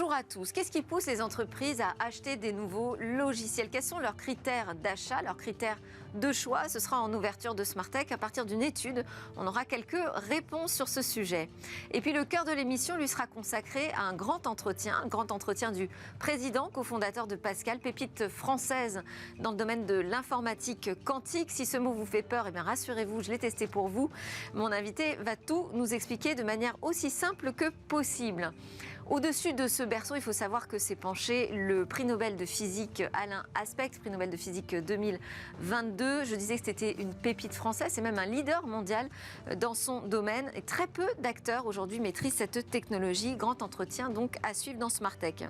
Bonjour à tous. Qu'est-ce qui pousse les entreprises à acheter des nouveaux logiciels? Quels sont leurs critères d'achat, leurs critères de choix? Ce sera en ouverture de Smartech. À partir d'une étude, on aura quelques réponses sur ce sujet. Et puis le cœur de l'émission lui sera consacré à un grand entretien du président, cofondateur de Pascal, pépite française dans le domaine de l'informatique quantique. Si ce mot vous fait peur, eh bien rassurez-vous, je l'ai testé pour vous. Mon invité va tout nous expliquer de manière aussi simple que possible. Au-dessus de ce berceau, il faut savoir que s'est penché le prix Nobel de physique Alain Aspect, prix Nobel de physique 2022. Je disais que c'était une pépite française, c'est même un leader mondial dans son domaine. Et très peu d'acteurs aujourd'hui maîtrisent cette technologie. Grand entretien donc à suivre dans Smartech.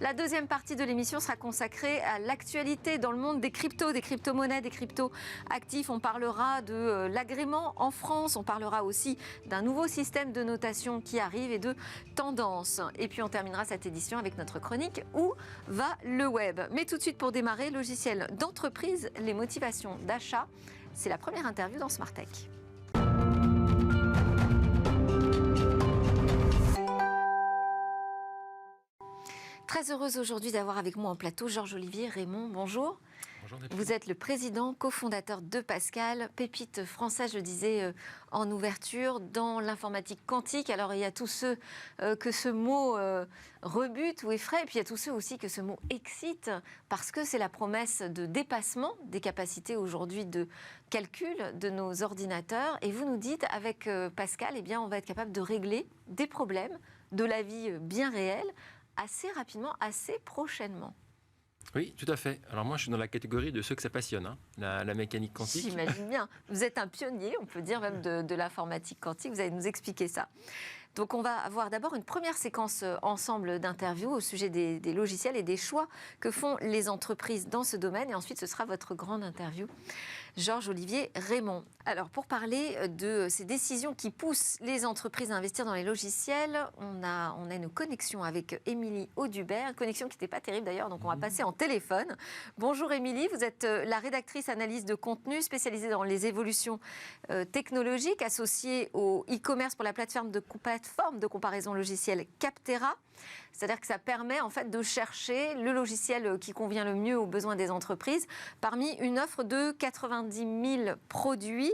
La deuxième partie de l'émission sera consacrée à l'actualité dans le monde des cryptos, des crypto-monnaies, des crypto-actifs. On parlera de l'agrément en France, on parlera aussi d'un nouveau système de notation qui arrive et de tendances. Et puis on terminera cette édition avec notre chronique Où va le web? Mais tout de suite pour démarrer, logiciel d'entreprise, les motivations d'achat. C'est la première interview dans Smartech. Très heureuse aujourd'hui d'avoir avec moi en plateau Georges-Olivier Raymond. Bonjour. Bonjour. Vous êtes le président, cofondateur de Pascal, pépite française, je le disais en ouverture, dans l'informatique quantique. Alors il y a tous ceux que ce mot rebute ou effraie, et puis il y a tous ceux aussi que ce mot excite, parce que c'est la promesse de dépassement des capacités aujourd'hui de calcul de nos ordinateurs. Et vous nous dites, avec Pascal, eh bien, on va être capable de régler des problèmes de la vie bien réelle, assez rapidement, assez prochainement. Oui, tout à fait. Alors moi, je suis dans la catégorie de ceux que ça passionne, hein, la mécanique quantique. J'imagine bien. Vous êtes un pionnier, on peut dire même de l'informatique quantique. Vous allez nous expliquer ça. Donc on va avoir d'abord une première séquence ensemble d'interviews au sujet des logiciels et des choix que font les entreprises dans ce domaine. Et ensuite, ce sera votre grande interview, Georges-Olivier Raymond. Alors pour parler de ces décisions qui poussent les entreprises à investir dans les logiciels, on a une connexion avec Émilie Audubert, une connexion qui n'était pas terrible d'ailleurs, donc on va passer en téléphone. Bonjour Émilie, vous êtes la rédactrice analyse de contenu spécialisée dans les évolutions technologiques associée au e-commerce pour la plateforme de comparaison logicielle Captera. C'est-à-dire que ça permet en fait de chercher le logiciel qui convient le mieux aux besoins des entreprises parmi une offre de 90 000 produits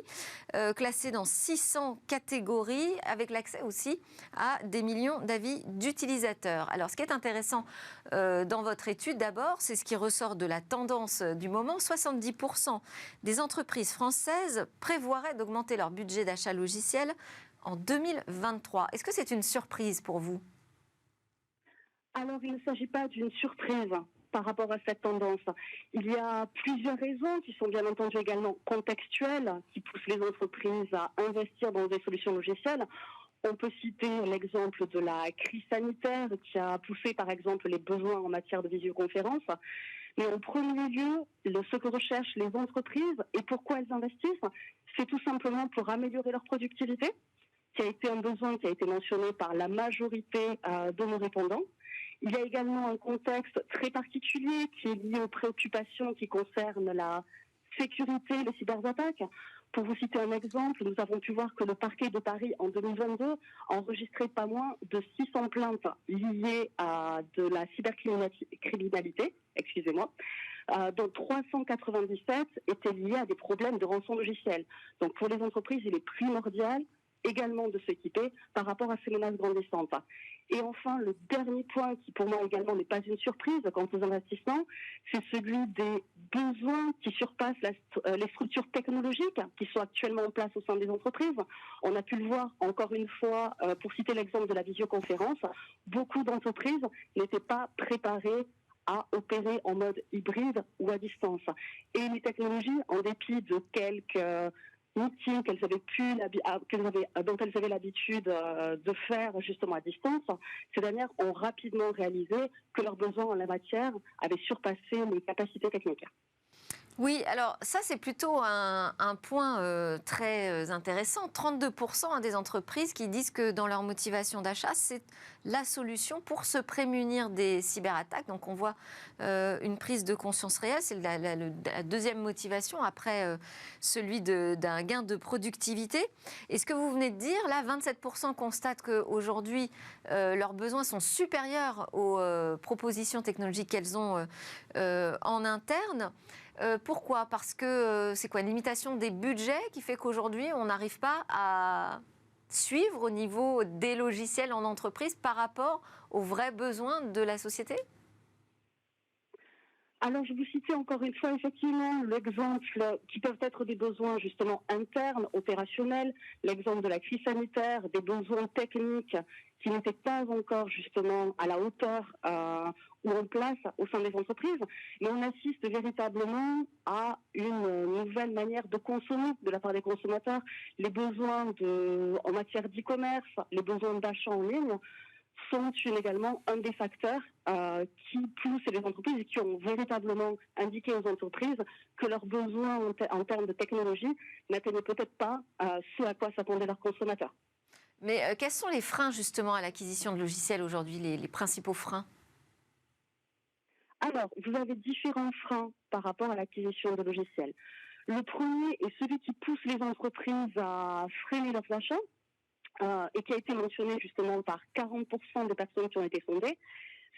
classés dans 600 catégories avec l'accès aussi à des millions d'avis d'utilisateurs. Alors ce qui est intéressant dans votre étude d'abord, c'est ce qui ressort de la tendance du moment. 70% des entreprises françaises prévoiraient d'augmenter leur budget d'achat logiciel en 2023. Est-ce que c'est une surprise pour vous ? Alors, il ne s'agit pas d'une surprise par rapport à cette tendance. Il y a plusieurs raisons qui sont bien entendu également contextuelles, qui poussent les entreprises à investir dans des solutions logicielles. On peut citer l'exemple de la crise sanitaire qui a poussé par exemple les besoins en matière de visioconférence. Mais en premier lieu, ce que recherchent les entreprises et pourquoi elles investissent, c'est tout simplement pour améliorer leur productivité, qui a été un besoin qui a été mentionné par la majorité de nos répondants. Il y a également un contexte très particulier qui est lié aux préoccupations qui concernent la sécurité, les cyberattaques. Pour vous citer un exemple, nous avons pu voir que le parquet de Paris en 2022 a enregistré pas moins de 600 plaintes liées à de la cybercriminalité, dont 397 étaient liées à des problèmes de rançon logiciel. Donc pour les entreprises, il est primordial également de s'équiper par rapport à ces menaces grandissantes. Et enfin, le dernier point qui pour moi également n'est pas une surprise quant aux investissements, c'est celui des besoins qui surpassent les structures technologiques qui sont actuellement en place au sein des entreprises. On a pu le voir encore une fois, pour citer l'exemple de la visioconférence, beaucoup d'entreprises n'étaient pas préparées à opérer en mode hybride ou à distance. Et les technologies, en dépit de quelques outils dont elles avaient l'habitude de faire justement à distance, ces dernières ont rapidement réalisé que leurs besoins en la matière avaient surpassé les capacités techniques. Oui, alors ça c'est plutôt un point très intéressant. 32% des entreprises qui disent que dans leur motivation d'achat, c'est la solution pour se prémunir des cyberattaques. Donc on voit une prise de conscience réelle, c'est la deuxième motivation après celui d'un gain de productivité. Et ce que vous venez de dire, là 27% constatent qu'aujourd'hui leurs besoins sont supérieurs aux propositions technologiques qu'elles ont en interne. Pourquoi ? Parce que c'est quoi, une limitation des budgets qui fait qu'aujourd'hui, on n'arrive pas à suivre au niveau des logiciels en entreprise par rapport aux vrais besoins de la société ? Alors, je vous citais encore une fois, effectivement, l'exemple qui peuvent être des besoins justement internes, opérationnels, l'exemple de la crise sanitaire, des besoins techniques qui n'étaient pas encore justement à la hauteur ou en place au sein des entreprises. Mais on assiste véritablement à une nouvelle manière de consommer de la part des consommateurs. Les besoins en matière d'e-commerce, les besoins d'achat en ligne sont également un des facteurs qui poussent les entreprises et qui ont véritablement indiqué aux entreprises que leurs besoins en termes de technologie n'atteignaient peut-être pas ce à quoi s'attendaient leurs consommateurs. Mais quels sont les freins justement à l'acquisition de logiciels aujourd'hui, les principaux freins ? Alors, vous avez différents freins par rapport à l'acquisition de logiciels. Le premier est celui qui pousse les entreprises à freiner leurs achats, et qui a été mentionné justement par 40% des personnes qui ont été sondées,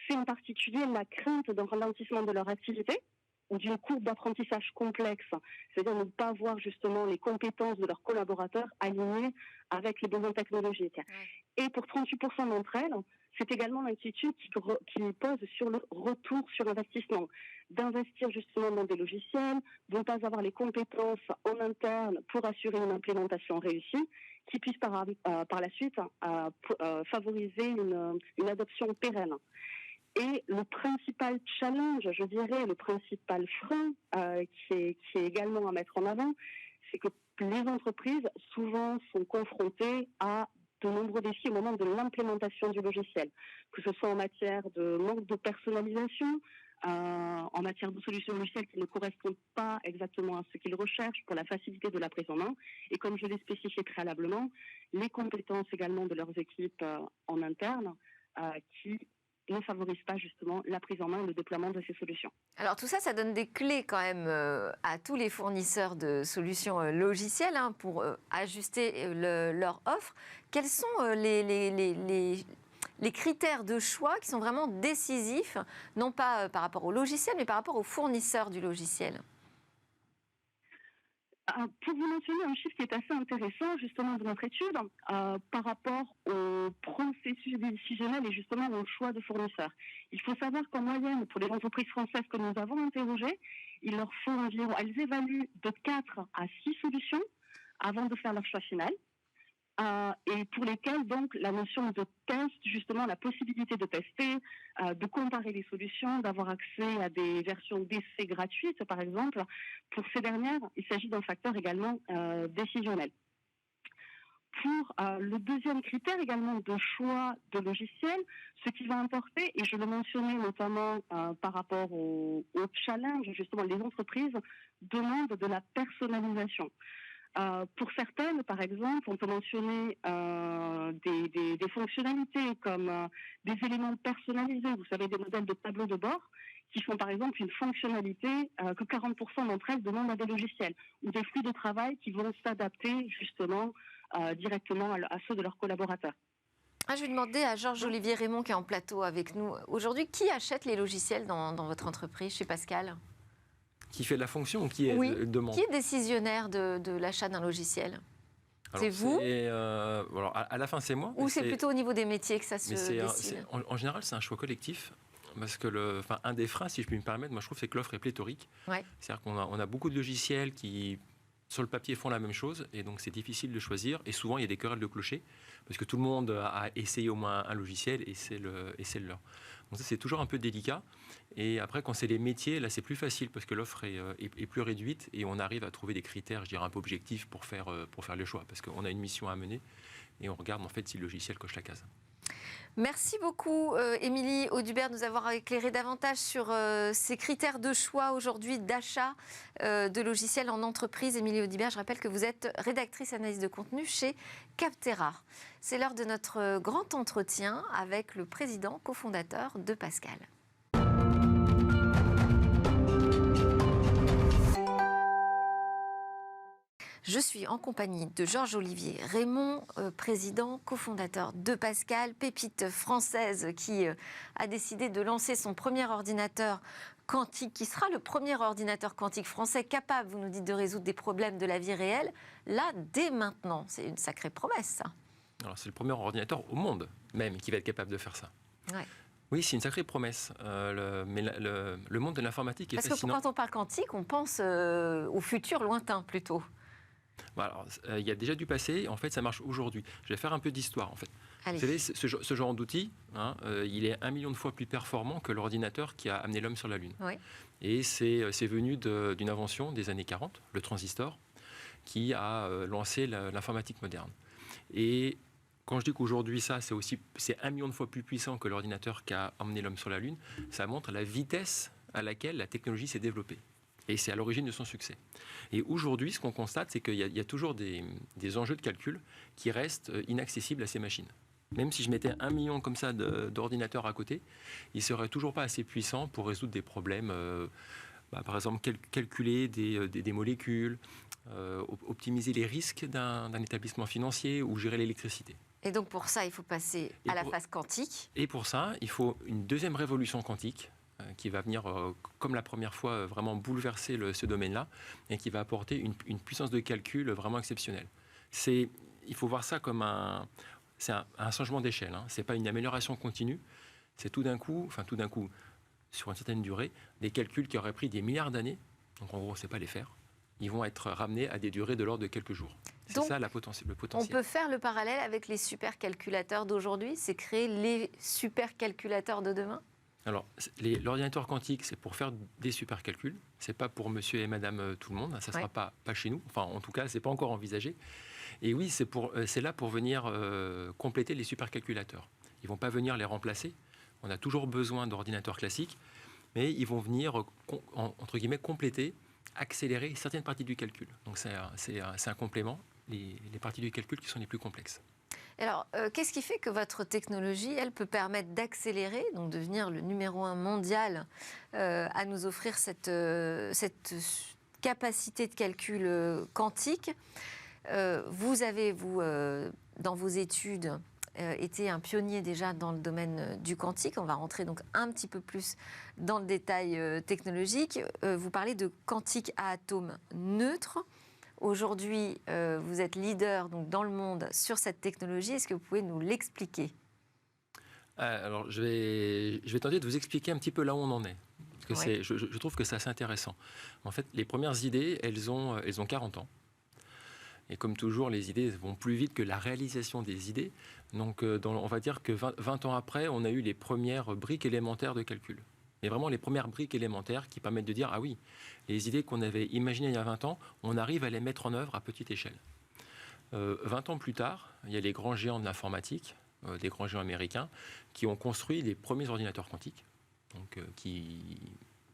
c'est en particulier la crainte d'un ralentissement de leur activité ou d'une courbe d'apprentissage complexe, c'est-à-dire ne pas voir justement les compétences de leurs collaborateurs alignées avec les besoins technologiques. Et pour 38% d'entre elles, c'est également l'inquiétude qui pose sur le retour sur investissement, d'investir justement dans des logiciels, de ne pas avoir les compétences en interne pour assurer une implémentation réussie, qui puisse par la suite favoriser une adoption pérenne. Et le principal challenge, je dirais, le principal frein qui est également à mettre en avant, c'est que les entreprises souvent sont confrontées à de nombreux défis au moment de l'implémentation du logiciel, que ce soit en matière de manque de personnalisation, en matière de solutions logicielles qui ne correspondent pas exactement à ce qu'ils recherchent pour la facilité de la prise en main. Et comme je l'ai spécifié préalablement, les compétences également de leurs équipes en interne qui ne favorisent pas justement la prise en main et le déploiement de ces solutions. Alors tout ça, ça donne des clés quand même à tous les fournisseurs de solutions logicielles pour ajuster leur offre. Quels sont les critères de choix qui sont vraiment décisifs, non pas par rapport au logiciel, mais par rapport aux fournisseurs du logiciel ? Pour vous mentionner un chiffre qui est assez intéressant justement de notre étude par rapport au processus décisionnel et justement au choix de fournisseurs. Il faut savoir qu'en moyenne, pour les entreprises françaises que nous avons interrogées, il leur faut environ, elles évaluent de 4 à 6 solutions avant de faire leur choix final. Et pour lesquels donc la notion de test, justement la possibilité de tester, de comparer les solutions, d'avoir accès à des versions d'essai gratuites par exemple, pour ces dernières, il s'agit d'un facteur également décisionnel. Pour le deuxième critère également de choix de logiciel, ce qui va importer, et je le mentionnais notamment par rapport au challenge, justement les entreprises demandent de la personnalisation. Pour certaines, par exemple, on peut mentionner des fonctionnalités comme des éléments personnalisés, vous savez, des modèles de tableau de bord, qui sont par exemple une fonctionnalité que 40% d'entre elles demandent à des logiciels, ou des flux de travail qui vont s'adapter justement directement à ceux de leurs collaborateurs. Je vais demander à Georges-Olivier Raymond qui est en plateau avec nous. Aujourd'hui, qui achète les logiciels dans votre entreprise, chez Pascal ? Qui fait la fonction ou qui est demande ? Qui est décisionnaire de l'achat d'un logiciel ? C'est vous ? Alors, à la fin, c'est moi. Ou c'est plutôt au niveau des métiers que ça se décide ? En général, c'est un choix collectif. Parce que un des freins, si je puis me permettre, moi je trouve, c'est que l'offre est pléthorique. Ouais. C'est-à-dire qu'on a beaucoup de logiciels qui, sur le papier, font la même chose. Et donc, c'est difficile de choisir. Et souvent, il y a des querelles de clochers. Parce que tout le monde a essayé au moins un logiciel et c'est le leur. Donc ça, c'est toujours un peu délicat. Et après, quand c'est les métiers, là, c'est plus facile parce que l'offre est plus réduite et on arrive à trouver des critères, je dirais, un peu objectifs pour faire le choix. Parce qu'on a une mission à mener et on regarde en fait si le logiciel coche la case. Merci beaucoup, Émilie Audubert, de nous avoir éclairé davantage sur ces critères de choix aujourd'hui d'achat de logiciels en entreprise. Émilie Audubert, je rappelle que vous êtes rédactrice analyse de contenu chez Capterra. C'est l'heure de notre grand entretien avec le président cofondateur de Pascal. Je suis en compagnie de Georges-Olivier Raymond, président, cofondateur de Pascal, pépite française qui a décidé de lancer son premier ordinateur quantique, qui sera le premier ordinateur quantique français capable, vous nous dites, de résoudre des problèmes de la vie réelle, là, dès maintenant. C'est une sacrée promesse, ça. Alors, c'est le premier ordinateur au monde, même, qui va être capable de faire ça. Ouais. Oui, c'est une sacrée promesse. Mais le monde de l'informatique est fascinant. Parce que quand on parle quantique, on pense au futur lointain, plutôt. Alors, il y a déjà du passé, en fait, ça marche aujourd'hui. Je vais faire un peu d'histoire, en fait. Allez. Vous savez, ce genre d'outil, il est 1 million de fois plus performant que l'ordinateur qui a amené l'homme sur la Lune. Oui. Et c'est venu d'une invention des années 40, le transistor, qui a lancé l'informatique moderne. Et quand je dis qu'aujourd'hui, c'est 1 million de fois plus puissant que l'ordinateur qui a emmené l'homme sur la Lune, ça montre la vitesse à laquelle la technologie s'est développée. Et c'est à l'origine de son succès. Et aujourd'hui, ce qu'on constate, c'est qu'il y a toujours des enjeux de calcul qui restent inaccessibles à ces machines. Même si je mettais 1 million comme ça d'ordinateurs à côté, ils ne seraient toujours pas assez puissants pour résoudre des problèmes, par exemple calculer des molécules, optimiser les risques d'un établissement financier ou gérer l'électricité. Et donc pour ça, il faut passer à la phase quantique. Et pour ça, il faut une deuxième révolution quantique qui va venir, comme la première fois, vraiment bouleverser ce domaine-là et qui va apporter une puissance de calcul vraiment exceptionnelle. Il faut voir ça comme un changement d'échelle. Ce n'est pas une amélioration continue. C'est tout d'un coup, sur une certaine durée, des calculs qui auraient pris des milliards d'années, donc en gros, c'est pas les faire, ils vont être ramenés à des durées de l'ordre de quelques jours. C'est donc, ça le potentiel. On peut faire le parallèle avec les supercalculateurs d'aujourd'hui, c'est créer les supercalculateurs de demain. Alors, l'ordinateur quantique, c'est pour faire des supercalculs. C'est pas pour monsieur et madame tout le monde. Ça ne sera pas chez nous. Enfin, en tout cas, c'est pas encore envisagé. Et oui, c'est là pour venir compléter les supercalculateurs. Ils vont pas venir les remplacer. On a toujours besoin d'ordinateurs classiques, mais ils vont venir, entre guillemets, compléter, accélérer certaines parties du calcul. Donc, c'est un complément, les parties du calcul qui sont les plus complexes. Alors, qu'est-ce qui fait que votre technologie, elle, peut permettre d'accélérer, donc devenir le numéro 1 mondial à nous offrir cette capacité de calcul quantique? Vous avez, dans vos études, été un pionnier déjà dans le domaine du quantique. On va rentrer donc un petit peu plus dans le détail technologique. Vous parlez de quantique à atomes neutres. Aujourd'hui, vous êtes leader donc, dans le monde sur cette technologie. Est-ce que vous pouvez nous l'expliquer ? Alors, je vais tenter de vous expliquer un petit peu là où on en est. Parce que je trouve que c'est assez intéressant. En fait, les premières idées, elles ont 40 ans. Et comme toujours, les idées vont plus vite que la réalisation des idées. Donc, on va dire que 20 ans après, on a eu les premières briques élémentaires de calcul. Mais vraiment les premières briques élémentaires qui permettent de dire « Ah oui, les idées qu'on avait imaginées il y a 20 ans, on arrive à les mettre en œuvre à petite échelle. » 20 ans plus tard, il y a les grands géants de l'informatique, des grands géants américains, qui ont construit les premiers ordinateurs quantiques. Donc,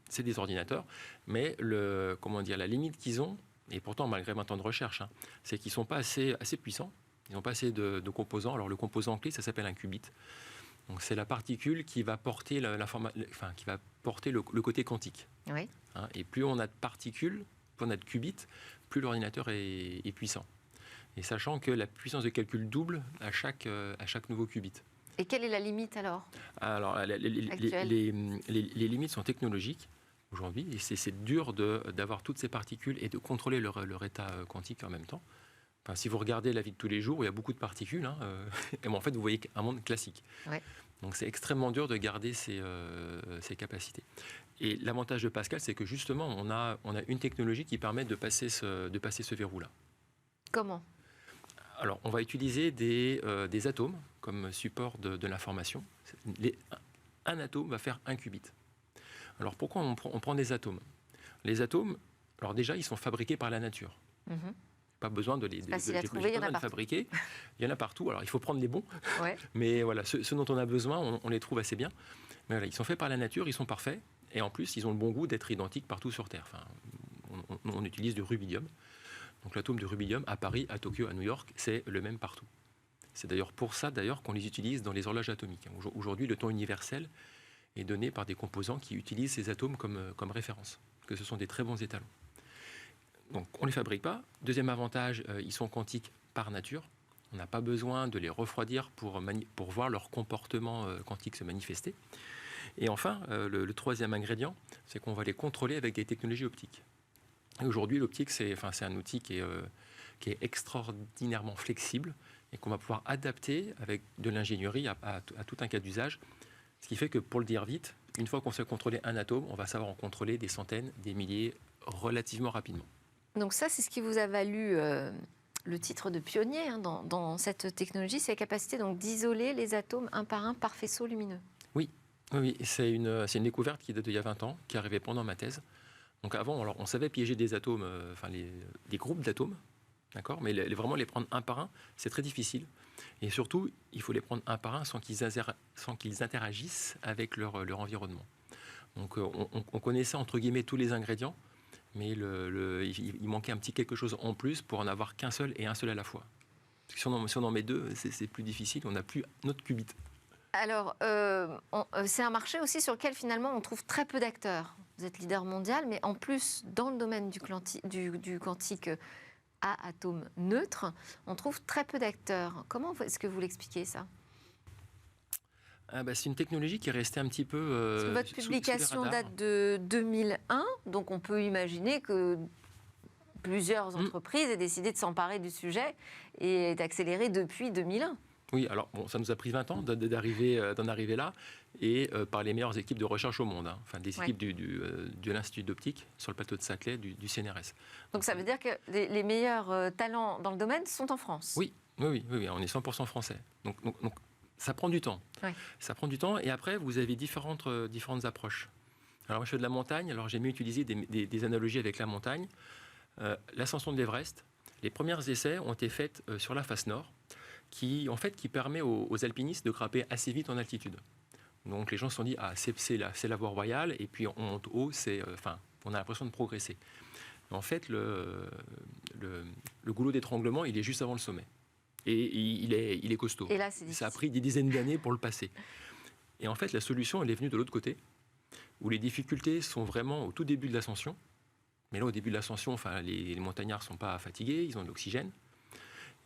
c'est des ordinateurs, mais la limite qu'ils ont, et pourtant malgré 20 ans de recherche, c'est qu'ils ne sont pas assez puissants, ils n'ont pas assez de composants. Alors le composant clé, ça s'appelle un qubit. Donc c'est la particule qui va porter, le côté quantique. Oui. Et plus on a de particules, plus on a de qubits, plus l'ordinateur est puissant. Et sachant que la puissance de calcul double à chaque nouveau qubit. Et quelle est la limite alors ? Alors les limites sont technologiques aujourd'hui. Et c'est dur d'avoir toutes ces particules et de contrôler leur état quantique en même temps. Enfin, si vous regardez la vie de tous les jours, il y a beaucoup de particules. Et en fait, vous voyez un monde classique. Ouais. Donc, c'est extrêmement dur de garder ces capacités. Et l'avantage de Pascal, c'est que justement, on a une technologie qui permet de passer ce verrou-là. Comment ? Alors, on va utiliser des atomes comme support de l'information. Un atome va faire un qubit. Alors, pourquoi on prend des atomes ? Les atomes, alors déjà, ils sont fabriqués par la nature. Pas besoin de les, facile à trouver, il y en a partout. fabriquer. Il y en a partout. Alors, il faut prendre les bons. Ouais. Mais voilà, ceux dont on a besoin, on les trouve assez bien. Mais voilà, ils sont faits par la nature, ils sont parfaits. Et en plus, ils ont le bon goût d'être identiques partout sur Terre. Enfin, on utilise du rubidium. Donc l'atome de rubidium à Paris, à Tokyo, à New York, c'est le même partout. C'est d'ailleurs pour ça qu'on les utilise dans les horloges atomiques. Aujourd'hui, le temps universel est donné par des composants qui utilisent ces atomes comme référence, que ce sont des très bons étalons. Donc on ne les fabrique pas. Deuxième avantage, ils sont quantiques par nature. On n'a pas besoin de les refroidir pour voir leur comportement quantique se manifester. Et enfin, le troisième ingrédient, c'est qu'on va les contrôler avec des technologies optiques. Et aujourd'hui, l'optique, c'est un outil qui est extraordinairement flexible et qu'on va pouvoir adapter avec de l'ingénierie à tout un cas d'usage. Ce qui fait que, pour le dire vite, une fois qu'on sait contrôler un atome, on va savoir en contrôler des centaines, des milliers, relativement rapidement. Donc ça, c'est ce qui vous a valu le titre de pionnier dans cette technologie, c'est la capacité donc d'isoler les atomes un par un par faisceau lumineux. Oui, c'est une découverte qui date d'il y a 20 ans, qui est arrivée pendant ma thèse. Donc avant, on savait piéger des atomes, des groupes d'atomes, d'accord, mais vraiment les prendre un par un, c'est très difficile. Et surtout, il faut les prendre un par un sans qu'ils interagissent avec leur environnement. Donc on connaissait entre guillemets tous les ingrédients, mais il manquait un petit quelque chose en plus pour en avoir qu'un seul et un seul à la fois. Parce que si on en met deux, c'est plus difficile, on n'a plus notre qubit. Alors, c'est un marché aussi sur lequel finalement on trouve très peu d'acteurs. Vous êtes leader mondial, mais en plus, dans le domaine du quantique à atomes neutres, on trouve très peu d'acteurs. Comment est-ce que vous l'expliquez ça ? C'est une technologie qui est restée un petit peu Parce que votre publication date de 2001, donc on peut imaginer que plusieurs entreprises aient décidé de s'emparer du sujet et d'accélérer depuis 2001. Oui, alors ça nous a pris 20 ans d'en arriver là, et par les meilleures équipes de recherche au monde, des équipes de l'Institut d'optique sur le plateau de Saclay, du CNRS. Donc ça veut dire que les meilleurs talents dans le domaine sont en France ? Oui, on est 100% français. Donc ça prend du temps. Ouais. Ça prend du temps, et après vous avez différentes approches. Alors moi je fais de la montagne, alors j'aime mieux utiliser des analogies avec la montagne. L'ascension de l'Everest, les premiers essais ont été faits sur la face nord, qui permet aux alpinistes de grimper assez vite en altitude. Donc les gens se sont dit, c'est la voie royale, et puis on monte haut, on a l'impression de progresser. Mais en fait, le goulot d'étranglement, il est juste avant le sommet. Et il est costaud. Et là, ça a pris des dizaines d'années pour le passer. Et en fait, la solution, elle est venue de l'autre côté, où les difficultés sont vraiment au tout début de l'ascension. Mais là, au début de l'ascension, les montagnards ne sont pas fatigués, ils ont de l'oxygène.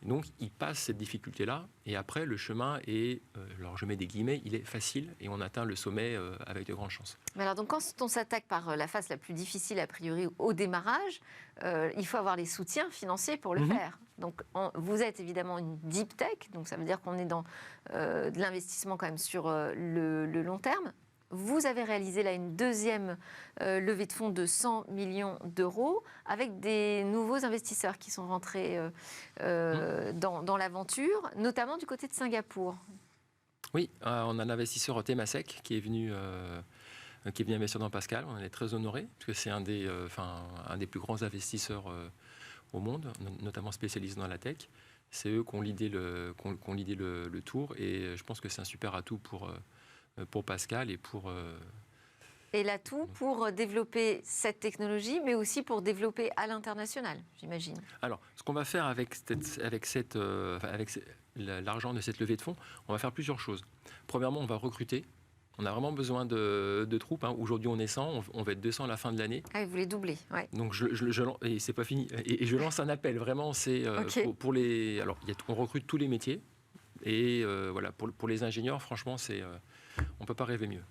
Donc, ils passent cette difficulté-là, et après, le chemin est, alors je mets des guillemets, il est facile, et on atteint le sommet avec de grandes chances. Mais alors, donc, quand on s'attaque par la phase la plus difficile, a priori, au démarrage, il faut avoir les soutiens financiers pour le faire. Donc, vous êtes évidemment une deep tech, donc ça veut dire qu'on est dans de l'investissement quand même sur le long terme. Vous avez réalisé là une deuxième levée de fonds de 100 millions d'euros avec des nouveaux investisseurs qui sont rentrés dans l'aventure, notamment du côté de Singapour. Oui, on a un investisseur Temasek qui est venu investir dans Pascal. On en est très honorés, parce que c'est un des plus grands investisseurs au monde, notamment spécialisé dans la tech. C'est eux qui ont l'idée le tour, et je pense que c'est un super atout pour Pascal et pour... Et l'atout pour développer cette technologie, mais aussi pour développer à l'international, j'imagine. Alors, ce qu'on va faire avec l'argent de cette levée de fonds, on va faire plusieurs choses. Premièrement, on va recruter. On a vraiment besoin de troupes. Aujourd'hui, on est 100, on va être 200 à la fin de l'année. Ah, vous les doublez, ouais. Donc, et c'est pas fini. Et je lance un appel, vraiment, c'est okay. pour les... Alors, on recrute tous les métiers. Et voilà, pour les ingénieurs, franchement, on ne peut pas rêver mieux.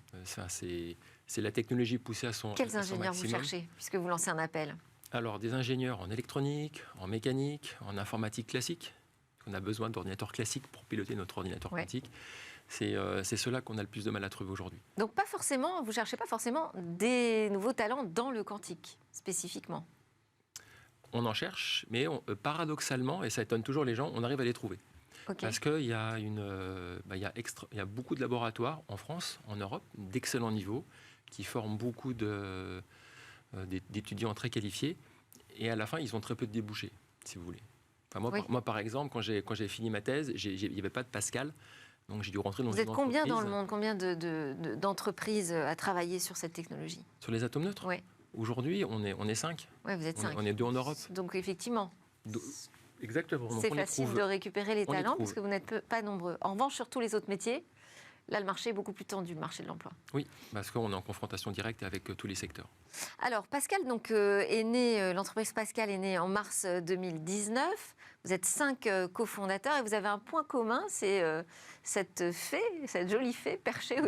C'est la technologie poussée à son maximum. Quels ingénieurs vous cherchez, puisque vous lancez un appel ? Alors, des ingénieurs en électronique, en mécanique, en informatique classique. On a besoin d'ordinateurs classiques pour piloter notre ordinateur quantique. C'est ceux-là qu'on a le plus de mal à trouver aujourd'hui. Donc, vous ne cherchez pas forcément des nouveaux talents dans le quantique, spécifiquement ? On en cherche, mais paradoxalement, et ça étonne toujours les gens, on arrive à les trouver. Okay. Parce qu'il y a beaucoup de laboratoires en France, en Europe, d'excellents niveaux, qui forment beaucoup d'étudiants très qualifiés. Et à la fin, ils ont très peu de débouchés, si vous voulez. Enfin, moi, par exemple, quand j'ai fini ma thèse, il n'y avait pas de Pascal. Donc j'ai dû rentrer dans Vous une êtes combien entreprise. dans le monde? Combien d'entreprises à travailler sur cette technologie? Sur les atomes neutres? Oui. Aujourd'hui, on est 5. Oui, vous êtes 5. On est 2 en Europe. Donc effectivement, Exactement. Donc, c'est on les facile trouve. de récupérer les on les talents trouve. parce que vous n'êtes pas nombreux. En revanche, sur tous les autres métiers, là, le marché est beaucoup plus tendu, le marché de l'emploi. Oui, parce qu'on est en confrontation directe avec tous les secteurs. Alors, Pascal donc, est né, l'entreprise Pascal est née en mars 2019. Vous êtes 5 cofondateurs et vous avez un point commun, c'est cette jolie fée penchée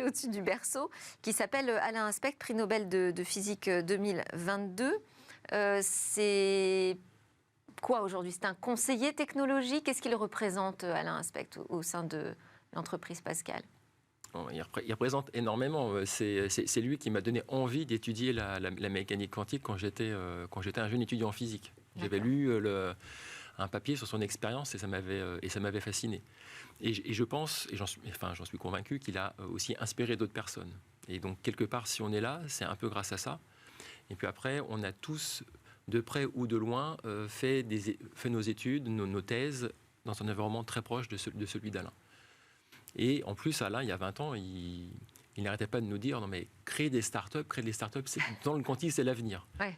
au-dessus du berceau, qui s'appelle Alain Aspect, prix Nobel de physique 2022. C'est quoi aujourd'hui? C'est un conseiller technologique. Qu'est-ce qu'il représente, Alain Aspect, au sein de l'entreprise Pascal? Il représente énormément. C'est lui qui m'a donné envie d'étudier la mécanique quantique quand j'étais un jeune étudiant en physique. J'avais lu un papier sur son expérience et ça m'avait fasciné. Et je pense, et j'en suis convaincu, qu'il a aussi inspiré d'autres personnes. Et donc, quelque part, si on est là, c'est un peu grâce à ça. Et puis après, on a tous, de près ou de loin, fait nos études, nos thèses, dans un environnement très proche de celui d'Alain. Et en plus, Alain, il y a 20 ans, il n'arrêtait pas de nous dire « Non mais créer des startups, dans le quantique, c'est l'avenir. Ouais. »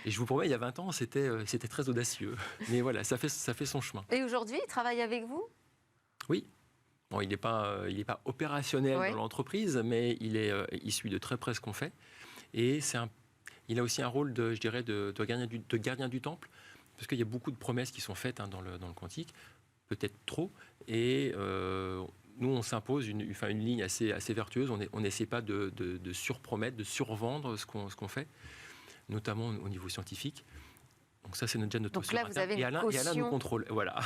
Et je vous promets, il y a 20 ans, c'était très audacieux. Mais voilà, ça fait son chemin. Et aujourd'hui, il travaille avec vous? Oui. Bon, il n'est pas opérationnel dans l'entreprise, mais il suit de très près ce qu'on fait. Et il a aussi un rôle, de gardien du temple, parce qu'il y a beaucoup de promesses qui sont faites dans le quantique, peut-être trop. Et nous, on s'impose une ligne assez vertueuse. On n'essaie pas de surpromettre, de survendre ce qu'on fait, notamment au niveau scientifique. Donc ça, c'est déjà notre Donc là, vous avez une Alain nous contrôle. Voilà.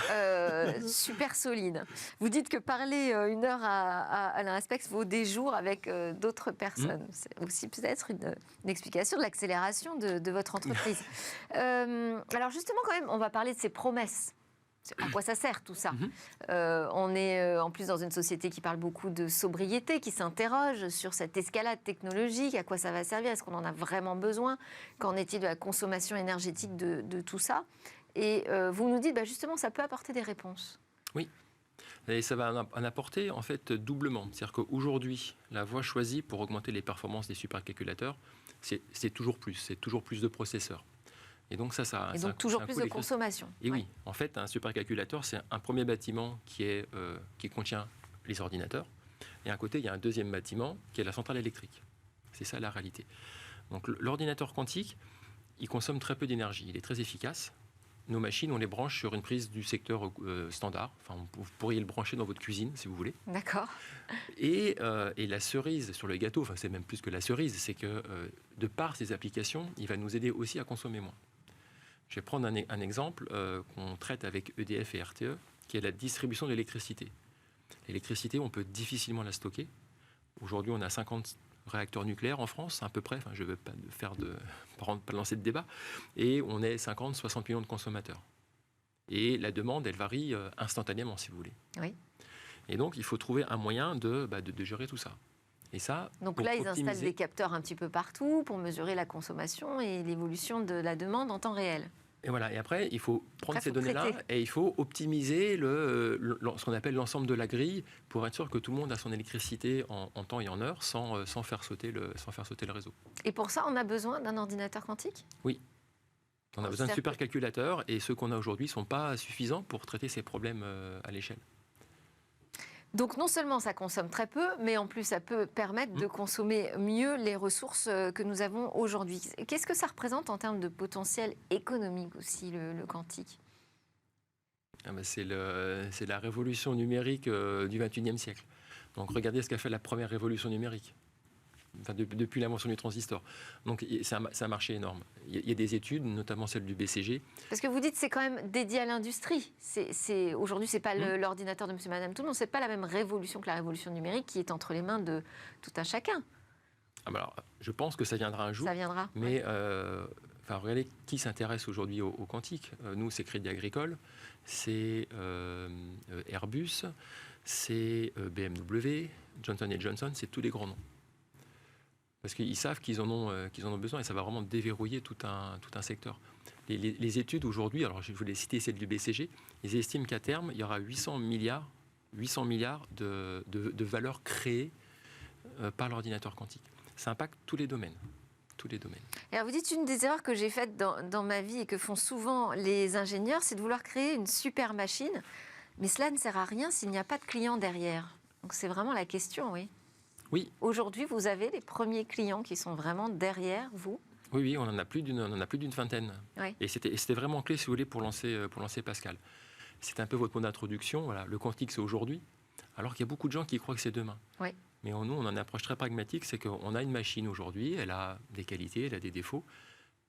Super solide. Vous dites que parler 1 heure à Alain Aspect vaut des jours avec d'autres personnes. C'est aussi peut-être une explication de l'accélération de votre entreprise. Alors justement, quand même, on va parler de ces promesses. À quoi ça sert tout ça? On est en plus dans une société qui parle beaucoup de sobriété, qui s'interroge sur cette escalade technologique, à quoi ça va servir, est-ce qu'on en a vraiment besoin, qu'en est-il de la consommation énergétique de tout ça? Et vous nous dites, justement, ça peut apporter des réponses. Oui, et ça va en apporter en fait doublement. C'est-à-dire qu'aujourd'hui, la voie choisie pour augmenter les performances des supercalculateurs, c'est toujours plus de processeurs. Et donc et donc toujours plus de consommation. Et oui, en fait, un supercalculateur, c'est un premier bâtiment qui contient les ordinateurs. Et à côté, il y a un deuxième bâtiment qui est la centrale électrique. C'est ça la réalité. Donc l'ordinateur quantique, il consomme très peu d'énergie. Il est très efficace. Nos machines, on les branche sur une prise du secteur standard. Enfin, vous pourriez le brancher dans votre cuisine, si vous voulez. D'accord. Et la cerise sur le gâteau, c'est même plus que la cerise, c'est que de par ses applications, il va nous aider aussi à consommer moins. Je vais prendre un exemple qu'on traite avec EDF et RTE, qui est la distribution de l'électricité. L'électricité, on peut difficilement la stocker. Aujourd'hui, on a 50 réacteurs nucléaires en France, à peu près. Enfin, je ne veux pas lancer de débat. Et on est 50-60 millions de consommateurs. Et la demande, elle varie instantanément, si vous voulez. Oui. Et donc, il faut trouver un moyen de gérer tout ça. Et ça, donc là, ils installent des capteurs un petit peu partout pour mesurer la consommation et l'évolution de la demande en temps réel. Et voilà. Et après, il faut prendre ces données-là et il faut optimiser ce qu'on appelle l'ensemble de la grille pour être sûr que tout le monde a son électricité en temps et en heure sans faire sauter le réseau. Et pour ça, on a besoin d'un ordinateur quantique? Oui. On a besoin de supercalculateurs et ceux qu'on a aujourd'hui ne sont pas suffisants pour traiter ces problèmes à l'échelle. Donc non seulement ça consomme très peu, mais en plus ça peut permettre de consommer mieux les ressources que nous avons aujourd'hui. Qu'est-ce que ça représente en termes de potentiel économique aussi, le quantique? C'est la révolution numérique du XXIe siècle. Donc regardez ce qu'a fait la première révolution numérique. Enfin, depuis l'invention du transistor. Donc c'est un marché énorme. Il y a des études, notamment celle du BCG. Parce que vous dites que c'est quand même dédié à l'industrie. Aujourd'hui, ce n'est pas l'ordinateur de monsieur, madame, tout le monde. Ce n'est pas la même révolution que la révolution numérique qui est entre les mains de tout un chacun. Alors, je pense que ça viendra un jour. Ça viendra. Mais regardez qui s'intéresse aujourd'hui au quantique. Nous, c'est Crédit Agricole, c'est Airbus, c'est BMW, Johnson & Johnson, c'est tous les grands noms. Parce qu'ils savent qu'ils en ont besoin et ça va vraiment déverrouiller tout un secteur. Les études aujourd'hui, alors je voulais citer celle du BCG, ils estiment qu'à terme, il y aura 800 milliards de valeurs créées par l'ordinateur quantique. Ça impacte tous les domaines. Alors vous dites une des erreurs que j'ai faites dans ma vie et que font souvent les ingénieurs, c'est de vouloir créer une super machine, mais cela ne sert à rien s'il n'y a pas de clients derrière. Donc c'est vraiment la question, oui. Oui. Aujourd'hui, vous avez les premiers clients qui sont vraiment derrière vous? Oui, on en a plus d'une vingtaine. Oui. Et c'était vraiment clé, si vous voulez, pour lancer Pascal. C'est un peu votre mot d'introduction. Voilà, le quantique, c'est aujourd'hui, alors qu'il y a beaucoup de gens qui croient que c'est demain. Oui. Mais nous, on a une approche très pragmatique, c'est qu'on a une machine aujourd'hui, elle a des qualités, elle a des défauts,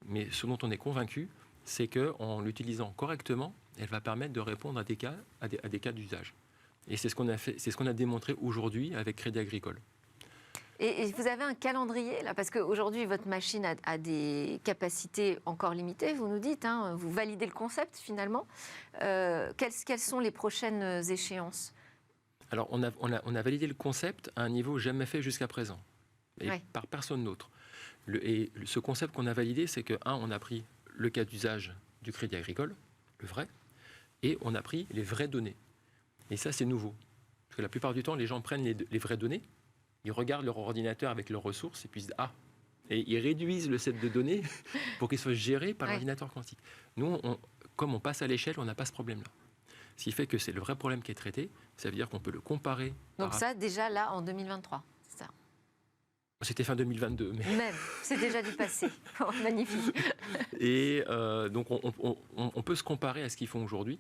mais ce dont on est convaincu, c'est qu'en l'utilisant correctement, elle va permettre de répondre à des cas d'usage. Et c'est ce qu'on a fait, c'est ce qu'on a démontré aujourd'hui avec Crédit Agricole. Et vous avez un calendrier là, parce qu'aujourd'hui votre machine a des capacités encore limitées, vous nous dites, hein, vous validez le concept finalement. Quelles sont les prochaines échéances? Alors on a validé le concept à un niveau jamais fait jusqu'à présent, et par personne d'autre. Ce concept qu'on a validé, c'est que, on a pris le cas d'usage du Crédit Agricole, le vrai, et on a pris les vraies données. Et ça, c'est nouveau. Parce que la plupart du temps, les gens prennent les vraies données, ils regardent leur ordinateur avec leurs ressources, et puis ils disent et ils réduisent le set de données pour qu'il soit géré par l'ordinateur quantique. Nous, comme on passe à l'échelle, on n'a pas ce problème-là. Ce qui fait que c'est le vrai problème qui est traité, ça veut dire qu'on peut le comparer. Donc ça, déjà là, en 2023, c'est ça? C'était fin 2022. Mais... Même, c'est déjà du passé. Magnifique. Et donc, on peut se comparer à ce qu'ils font aujourd'hui.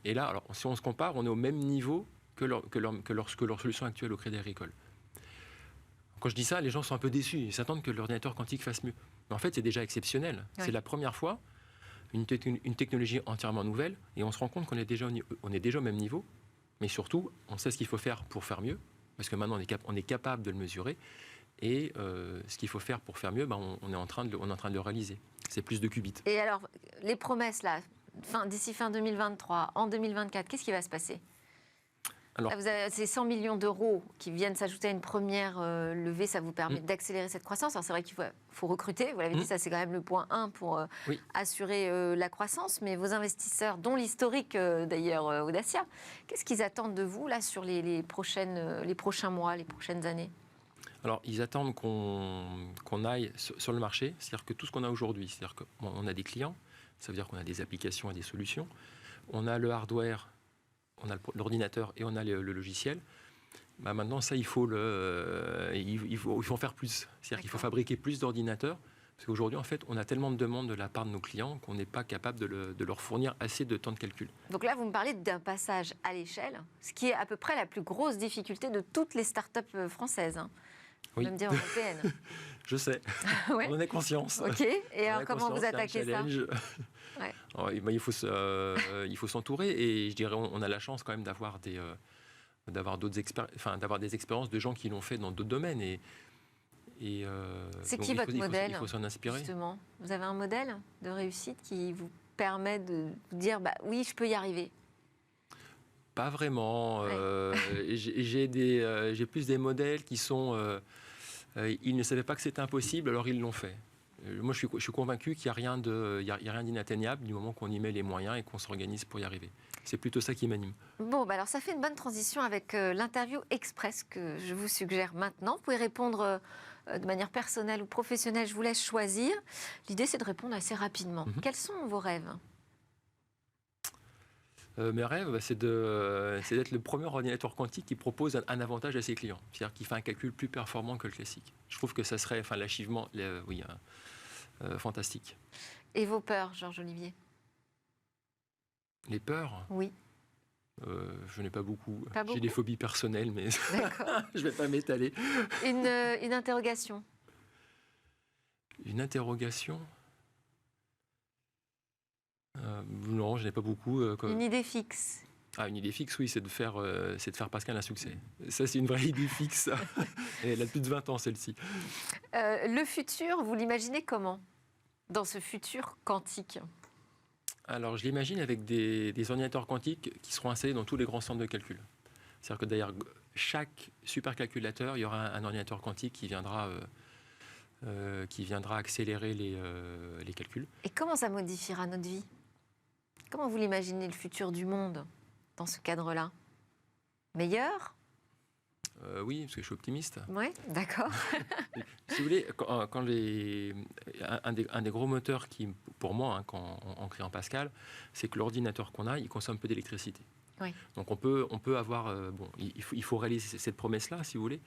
Et là, alors, si on se compare, on est au même niveau que leur solution actuelle au Crédit Agricole. Quand je dis ça, les gens sont un peu déçus. Ils s'attendent que l'ordinateur quantique fasse mieux. Mais en fait, c'est déjà exceptionnel. Oui. C'est la première fois, une technologie entièrement nouvelle, et on se rend compte qu'on est déjà au même niveau. Mais surtout, on sait ce qu'il faut faire pour faire mieux, parce que maintenant, on est capable de le mesurer. Et ce qu'il faut faire pour faire mieux, on est en train de le réaliser. C'est plus de qubits. Et alors, les promesses, là, d'ici fin 2023, en 2024, qu'est-ce qui va se passer? Alors, vous avez ces 100 millions d'euros qui viennent s'ajouter à une première levée, ça vous permet d'accélérer cette croissance. Alors c'est vrai qu'il faut recruter, vous l'avez dit, ça c'est quand même le point 1 pour assurer la croissance. Mais vos investisseurs, dont l'historique d'ailleurs Audacia, qu'est-ce qu'ils attendent de vous là sur les prochains mois, les prochaines années? Alors ils attendent qu'on aille sur le marché, c'est-à-dire que tout ce qu'on a aujourd'hui, c'est-à-dire qu'on a des clients, ça veut dire qu'on a des applications et des solutions, on a le hardware, on a l'ordinateur et on a le logiciel. Maintenant, ça, il faut en faire plus. C'est-à-dire qu'il faut fabriquer plus d'ordinateurs. Parce qu'aujourd'hui, en fait, on a tellement de demandes de la part de nos clients qu'on n'est pas capable de leur fournir assez de temps de calcul. Donc là, vous me parlez d'un passage à l'échelle, ce qui est à peu près la plus grosse difficulté de toutes les startups françaises. Oui. Même dire européennes. Je sais. Ouais. On en a conscience. OK. Et alors, comment vous attaquez ça? Ouais. Alors, il faut s'entourer, et je dirais on a la chance quand même d'avoir des expériences de gens qui l'ont fait dans d'autres domaines, c'est qui votre modèle? Il faut s'en inspirer. Justement, vous avez un modèle de réussite qui vous permet de vous dire oui, je peux y arriver? Pas vraiment. J'ai plus des modèles qui sont ils ne savaient pas que c'était impossible, alors ils l'ont fait. Moi, je suis convaincu qu'il n'y a rien d'inatteignable du moment qu'on y met les moyens et qu'on s'organise pour y arriver. C'est plutôt ça qui m'anime. Bon, alors ça fait une bonne transition avec l'interview express que je vous suggère maintenant. Vous pouvez répondre de manière personnelle ou professionnelle, je vous laisse choisir. L'idée, c'est de répondre assez rapidement. Quels sont vos rêves? Mes rêves, c'est d'être le premier ordinateur quantique qui propose un avantage à ses clients. C'est-à-dire qui fait un calcul plus performant que le classique. Je trouve que ça serait l'achievement fantastique. Et vos peurs, Georges-Olivier? Les peurs? Oui. Je n'ai pas beaucoup. J'ai des phobies personnelles, mais je ne vais pas m'étaler. Une interrogation? Une interrogation? Non, je n'ai pas beaucoup. Une idée fixe? Une idée fixe, oui, c'est de faire Pascal un succès. Ça, c'est une vraie idée fixe. Et elle a plus de 20 ans, celle-ci. Le futur, vous l'imaginez comment? Dans ce futur quantique? Alors, je l'imagine avec des ordinateurs quantiques qui seront installés dans tous les grands centres de calcul. C'est-à-dire que derrière chaque supercalculateur, il y aura un ordinateur quantique qui viendra qui viendra accélérer les calculs. Et comment ça modifiera notre vie? Comment vous l'imaginez, le futur du monde, dans ce cadre-là? Meilleur? Oui, parce que je suis optimiste. Oui, d'accord. Si vous voulez, un des gros moteurs qui, pour moi, en créant Pascal, c'est que l'ordinateur qu'on a, il consomme peu d'électricité. Oui. Donc on peut avoir... il faut réaliser cette promesse-là, si vous voulez,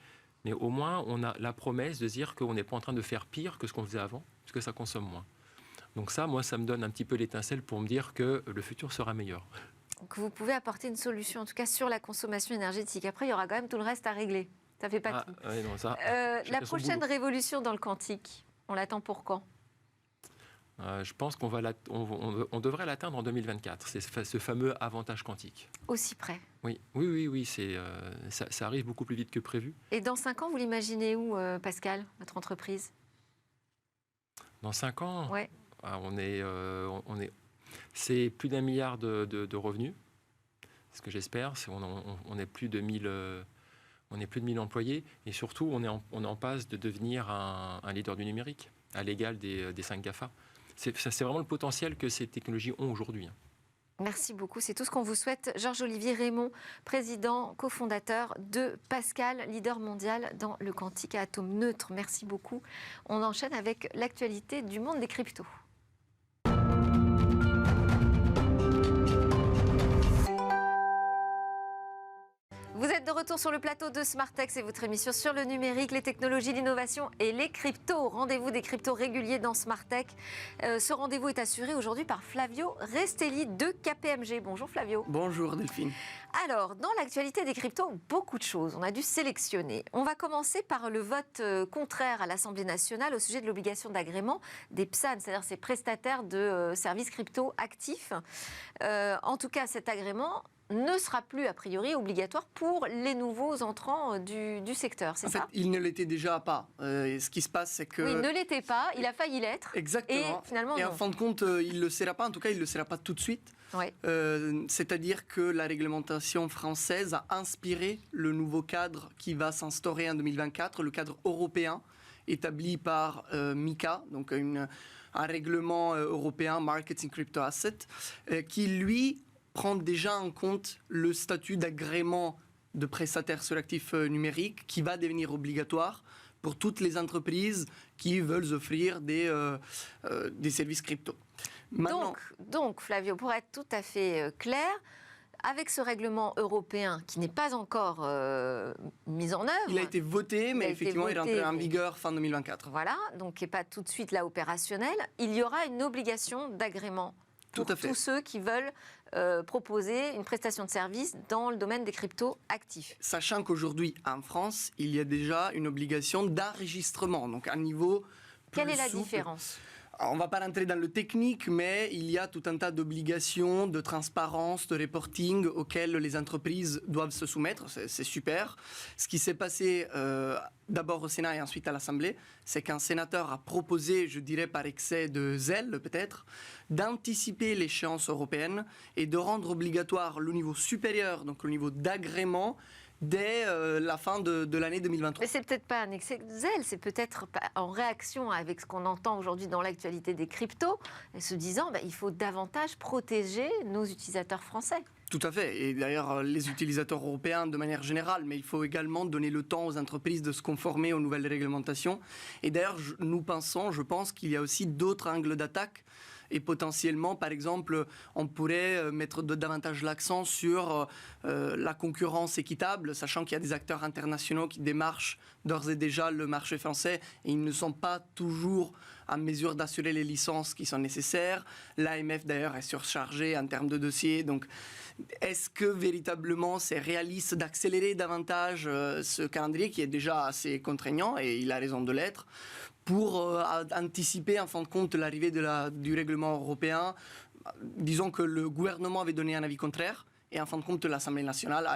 mais au moins on a la promesse de dire qu'on n'est pas en train de faire pire que ce qu'on faisait avant, parce que ça consomme moins. Donc ça, moi, ça me donne un petit peu l'étincelle pour me dire que le futur sera meilleur. Donc vous pouvez apporter une solution, en tout cas sur la consommation énergétique. Après, il y aura quand même tout le reste à régler. Ça ne fait pas tout. Ouais, non, ça, la prochaine révolution dans le quantique, on l'attend pour quand? Je pense qu'on on devrait l'atteindre en 2024, c'est ce fameux avantage quantique. Aussi près? Oui, ça arrive beaucoup plus vite que prévu. Et dans 5 ans, vous l'imaginez où, Pascal, votre entreprise? Dans 5 ans, ouais. C'est plus d'1 milliard de revenus. Ce que j'espère, c'est qu'on est plus de 1000 employés. Et surtout, on est en passe de devenir un leader du numérique, à l'égal des 5 GAFA. C'est vraiment le potentiel que ces technologies ont aujourd'hui. Merci beaucoup, c'est tout ce qu'on vous souhaite. Georges-Olivier Rémond, président, cofondateur de Pascal, leader mondial dans le quantique à atome neutre. Merci beaucoup. On enchaîne avec l'actualité du monde des cryptos. Vous êtes de retour sur le plateau de Smartech, c'est votre émission sur le numérique, les technologies, l'innovation et les cryptos. Rendez-vous des cryptos réguliers dans Smartech. Ce rendez-vous est assuré aujourd'hui par Flavio Restelli de KPMG. Bonjour Flavio. Bonjour Delphine. Alors, dans l'actualité des cryptos, beaucoup de choses. On a dû sélectionner. On va commencer par le vote contraire à l'Assemblée nationale au sujet de l'obligation d'agrément des PSAN, c'est-à-dire ces prestataires de services crypto actifs. En tout cas, cet agrément ne sera plus a priori obligatoire pour les nouveaux entrants du secteur, c'est ça? En fait, il ne l'était déjà pas. Ce qui se passe, c'est que... Oui, il ne l'était pas, il a failli l'être. Exactement. Et finalement, et non. en fin de compte, il ne le sera pas. En tout cas, il ne le sera pas tout de suite. Ouais. C'est-à-dire que la réglementation française a inspiré le nouveau cadre qui va s'instaurer en 2024, le cadre européen établi par MiCA, donc un règlement européen, Markets in Crypto Assets, qui, lui, prend déjà en compte le statut d'agrément de prestataire sur actifs numériques qui va devenir obligatoire pour toutes les entreprises qui veulent offrir des services crypto. Maintenant, donc, Flavio, pour être tout à fait clair, avec ce règlement européen qui n'est pas encore mis en œuvre... Il a été voté, mais effectivement, il est entré en vigueur fin 2024. Voilà, donc qui n'est pas tout de suite là opérationnel. Il y aura une obligation d'agrément pour tous ceux qui veulent proposer une prestation de service dans le domaine des cryptos actifs. Sachant qu'aujourd'hui, en France, il y a déjà une obligation d'enregistrement, donc à un niveau plus Quelle est la souple. différence ? Alors, on ne va pas rentrer dans le technique, mais il y a tout un tas d'obligations, de transparence, de reporting auxquelles les entreprises doivent se soumettre. C'est super. Ce qui s'est passé d'abord au Sénat et ensuite à l'Assemblée, c'est qu'un sénateur a proposé, je dirais par excès de zèle peut-être, d'anticiper l'échéance européenne et de rendre obligatoire le niveau supérieur, donc le niveau d'agrément, dès la fin de l'année 2023. Mais c'est peut-être pas un excès de zèle, c'est peut-être en réaction avec ce qu'on entend aujourd'hui dans l'actualité des cryptos, et se disant il faut davantage protéger nos utilisateurs français. Tout à fait, et d'ailleurs les utilisateurs européens de manière générale, mais il faut également donner le temps aux entreprises de se conformer aux nouvelles réglementations. Et d'ailleurs, je pense qu'il y a aussi d'autres angles d'attaque. Et potentiellement, par exemple, on pourrait mettre davantage l'accent sur la concurrence équitable, sachant qu'il y a des acteurs internationaux qui démarchent d'ores et déjà le marché français et ils ne sont pas toujours en mesure d'assurer les licences qui sont nécessaires. L'AMF, d'ailleurs, est surchargée en termes de dossiers. Donc, est-ce que véritablement c'est réaliste d'accélérer davantage ce calendrier qui est déjà assez contraignant, et il a raison de l'être, pour anticiper en fin de compte l'arrivée du règlement européen? Disons que le gouvernement avait donné un avis contraire et en fin de compte l'Assemblée nationale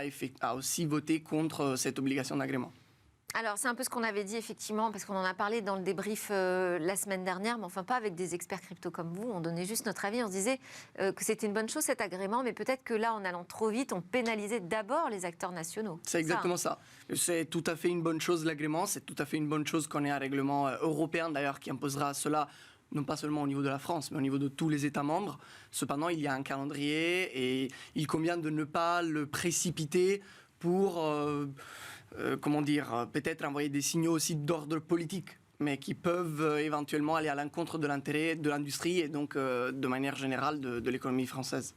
a aussi voté contre cette obligation d'agrément. Alors, c'est un peu ce qu'on avait dit, effectivement, parce qu'on en a parlé dans le débrief la semaine dernière, mais enfin pas avec des experts crypto comme vous. On donnait juste notre avis, on se disait que c'était une bonne chose, cet agrément, mais peut-être que là, en allant trop vite, on pénalisait d'abord les acteurs nationaux. C'est exactement ça. C'est tout à fait une bonne chose, l'agrément. C'est tout à fait une bonne chose qu'on ait un règlement européen, d'ailleurs, qui imposera cela, non pas seulement au niveau de la France, mais au niveau de tous les États membres. Cependant, il y a un calendrier et il convient de ne pas le précipiter pour... peut-être envoyer des signaux aussi d'ordre politique, mais qui peuvent éventuellement aller à l'encontre de l'intérêt de l'industrie et donc de manière générale de l'économie française.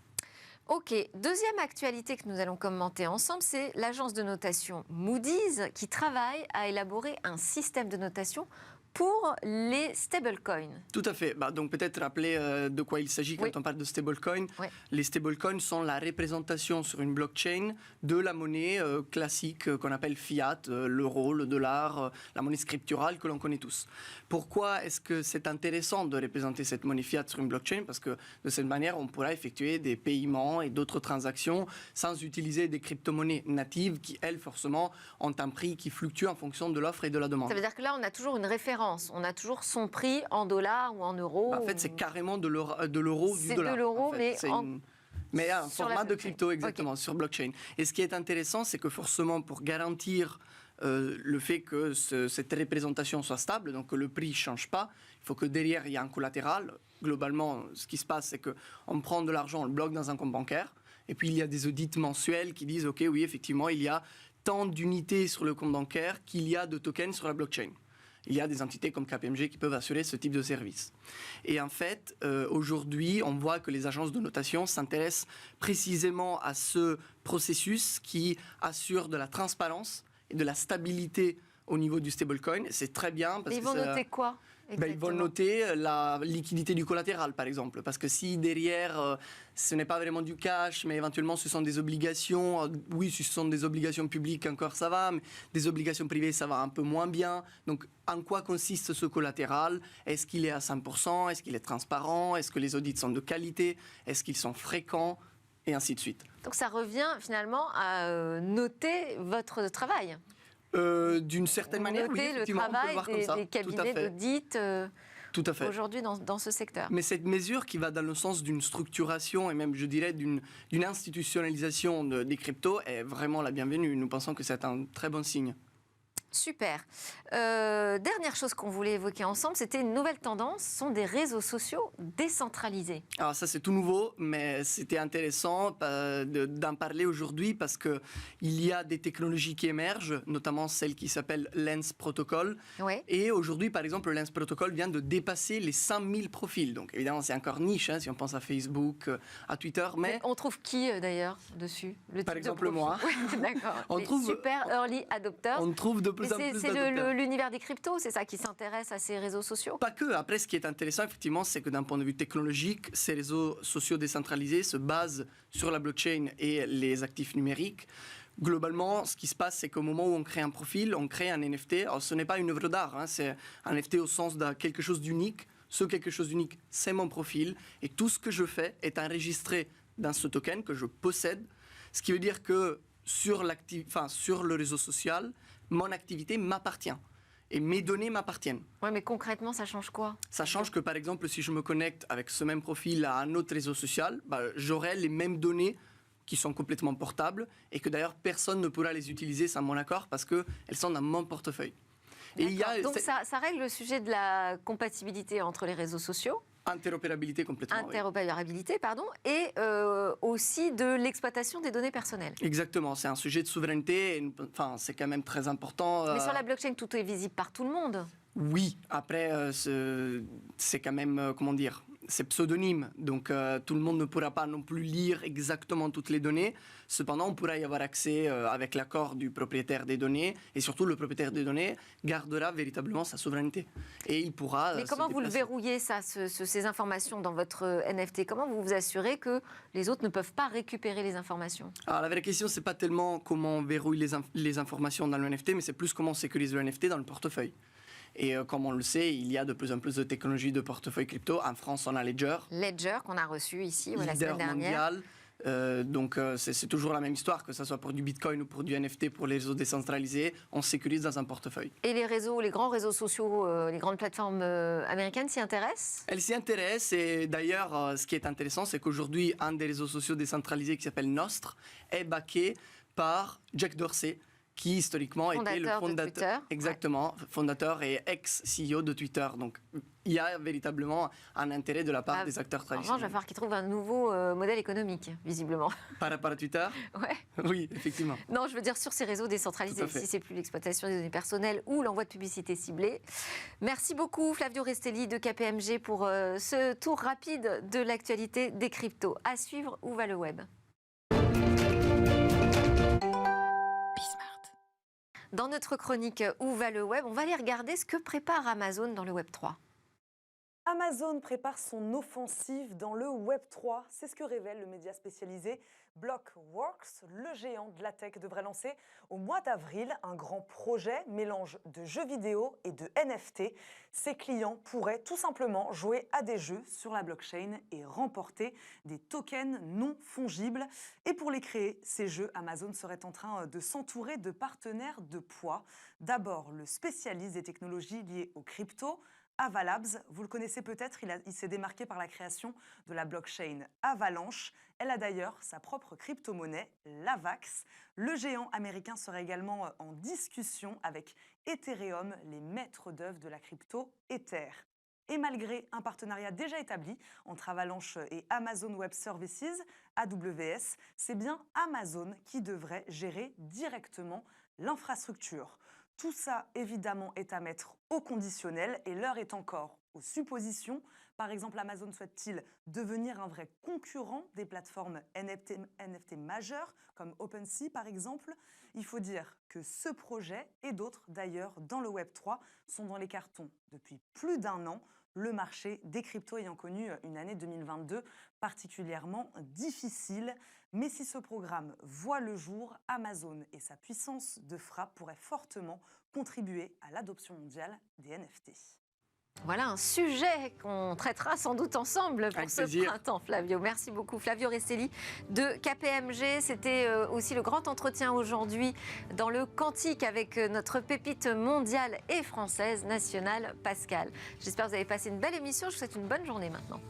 Ok, deuxième actualité que nous allons commenter ensemble, c'est l'agence de notation Moody's qui travaille à élaborer un système de notation pour les stablecoins. Tout à fait. Donc peut-être rappeler de quoi il s'agit quand on parle de stablecoin. Oui. Les stablecoins sont la représentation sur une blockchain de la monnaie classique qu'on appelle fiat, l'euro, le dollar, la monnaie scripturale que l'on connaît tous. Pourquoi est-ce que c'est intéressant de représenter cette monnaie fiat sur une blockchain? Parce que de cette manière, on pourra effectuer des paiements et d'autres transactions sans utiliser des crypto-monnaies natives qui, elles, forcément, ont un prix qui fluctue en fonction de l'offre et de la demande. Ça veut dire que là, on a toujours une référence. On a toujours son prix en dollars ou en euros. En fait, c'est carrément de l'euro du dollar. C'est de l'euro, en fait. Mais un format de crypto, exactement, sur blockchain. Et ce qui est intéressant, c'est que forcément, pour garantir le fait que cette représentation soit stable, donc que le prix ne change pas, il faut que derrière, il y ait un collatéral. Globalement, ce qui se passe, c'est qu'on prend de l'argent, on le bloque dans un compte bancaire, et puis il y a des audits mensuels qui disent, OK, oui, effectivement, il y a tant d'unités sur le compte bancaire qu'il y a de tokens sur la blockchain. Il y a des entités comme KPMG qui peuvent assurer ce type de service. Et en fait, aujourd'hui, on voit que les agences de notation s'intéressent précisément à ce processus qui assure de la transparence et de la stabilité au niveau du stablecoin. C'est très bien. Ils vont noter quoi ? Ils vont noter la liquidité du collatéral, par exemple. Parce que si derrière, ce n'est pas vraiment du cash, mais éventuellement ce sont des obligations, oui, si ce sont des obligations publiques, encore ça va, mais des obligations privées, ça va un peu moins bien. Donc, en quoi consiste ce collatéral? Est-ce qu'il est à 100%? Est-ce qu'il est transparent? Est-ce que les audits sont de qualité? Est-ce qu'ils sont fréquents? Et ainsi de suite. Donc, ça revient finalement à noter votre travail. D'une certaine manière, oui, effectivement, on peut le voir comme ça. Des cabinets d'audit tout à fait. Aujourd'hui dans ce secteur. Mais cette mesure qui va dans le sens d'une structuration et même, je dirais, d'une institutionnalisation des cryptos est vraiment la bienvenue. Nous pensons que c'est un très bon signe. Super. Dernière chose qu'on voulait évoquer ensemble, c'était une nouvelle tendance, ce sont des réseaux sociaux décentralisés. Alors ça c'est tout nouveau, mais c'était intéressant d'en parler aujourd'hui parce qu'il y a des technologies qui émergent, notamment celle qui s'appelle Lens Protocol. Ouais. Et aujourd'hui, par exemple, le Lens Protocol vient de dépasser les 100 000 profils. Donc évidemment, c'est encore niche, si on pense à Facebook, à Twitter. Mais on trouve qui d'ailleurs dessus? Par exemple moi. Oui, d'accord. On trouve super early adopters. On trouve de plus en plus d'adopteurs. C'est l'univers des cryptos, c'est ça qui s'intéresse à ces réseaux sociaux? Pas que. Après, ce qui est intéressant, effectivement, c'est que d'un point de vue technologique, ces réseaux sociaux décentralisés se basent sur la blockchain et les actifs numériques. Globalement, ce qui se passe, c'est qu'au moment où on crée un profil, on crée un NFT. Alors, ce n'est pas une œuvre d'art, c'est un NFT au sens de quelque chose d'unique. Ce quelque chose d'unique, c'est mon profil. Et tout ce que je fais est enregistré dans ce token que je possède. Ce qui veut dire que sur le réseau social, mon activité m'appartient. Et mes données m'appartiennent. Oui, mais concrètement, ça change quoi? Ça change que, par exemple, si je me connecte avec ce même profil à un autre réseau social, j'aurai les mêmes données qui sont complètement portables et que d'ailleurs, personne ne pourra les utiliser sans mon accord parce qu'elles sont dans mon portefeuille. Donc ça règle le sujet de la compatibilité entre les réseaux sociaux. Interopérabilité complètement. Interopérabilité, oui. Pardon, et aussi de l'exploitation des données personnelles. Exactement, c'est un sujet de souveraineté, c'est quand même très important. Mais sur la blockchain, tout est visible par tout le monde. Oui, après, c'est quand même, c'est pseudonyme, donc tout le monde ne pourra pas non plus lire exactement toutes les données. Cependant, on pourra y avoir accès avec l'accord du propriétaire des données, et surtout le propriétaire des données gardera véritablement sa souveraineté. Et il pourra. Mais comment vous le verrouillez, ça, ces informations dans votre NFT? Comment vous vous assurez que les autres ne peuvent pas récupérer les informations? Alors la vraie question, c'est pas tellement comment on verrouille les informations dans le NFT, mais c'est plus comment on sécurise le NFT dans le portefeuille. Et comme on le sait, il y a de plus en plus de technologies de portefeuille crypto. En France, on a Ledger. Ledger, qu'on a reçu ici la leader semaine dernière. mondial. C'est toujours la même histoire, que ce soit pour du Bitcoin ou pour du NFT, pour les réseaux décentralisés, on sécurise dans un portefeuille. Et les grands réseaux sociaux, les grandes plateformes américaines s'y intéressent? Elles s'y intéressent et d'ailleurs, ce qui est intéressant, c'est qu'aujourd'hui, un des réseaux sociaux décentralisés qui s'appelle Nostr est backé par Jack Dorsey, qui historiquement était le fondateur, fondateur et ex-CEO de Twitter. Donc il y a véritablement un intérêt de la part des acteurs traditionnels. Il va falloir qu'ils trouvent un nouveau modèle économique, visiblement. Par rapport à Twitter? Ouais. Oui, effectivement. Non, je veux dire sur ces réseaux décentralisés, si c'est plus l'exploitation des données personnelles ou l'envoi de publicité ciblée. Merci beaucoup Flavio Restelli de KPMG pour ce tour rapide de l'actualité des cryptos. À suivre, où va le web? Dans notre chronique Où va le web, on va aller regarder ce que prépare Amazon dans le Web 3. Amazon prépare son offensive dans le Web 3. C'est ce que révèle le média spécialisé Blockworks. Le géant de la tech devrait lancer au mois d'avril un grand projet, mélange de jeux vidéo et de NFT. Ses clients pourraient tout simplement jouer à des jeux sur la blockchain et remporter des tokens non fongibles. Et pour les créer, ces jeux, Amazon serait en train de s'entourer de partenaires de poids. D'abord, le spécialiste des technologies liées aux cryptos, Avalabs, vous le connaissez peut-être, il s'est démarqué par la création de la blockchain Avalanche. Elle a d'ailleurs sa propre crypto-monnaie, l'Avax. Le géant américain serait également en discussion avec Ethereum, les maîtres d'œuvre de la crypto Ether. Et malgré un partenariat déjà établi entre Avalanche et Amazon Web Services, AWS, c'est bien Amazon qui devrait gérer directement l'infrastructure. Tout ça, évidemment, est à mettre au conditionnel et l'heure est encore aux suppositions. Par exemple, Amazon souhaite-t-il devenir un vrai concurrent des plateformes NFT majeures, comme OpenSea par exemple? Il faut dire que ce projet et d'autres d'ailleurs dans le Web 3 sont dans les cartons depuis plus d'un an. Le marché des cryptos ayant connu une année 2022 particulièrement difficile. Mais si ce programme voit le jour, Amazon et sa puissance de frappe pourraient fortement contribuer à l'adoption mondiale des NFT. Voilà un sujet qu'on traitera sans doute ensemble pour ce printemps, Flavio. Merci beaucoup, Flavio Restelli de KPMG. C'était aussi le grand entretien aujourd'hui dans le Quantique avec notre pépite mondiale et française nationale, Pascal. J'espère que vous avez passé une belle émission. Je vous souhaite une bonne journée maintenant.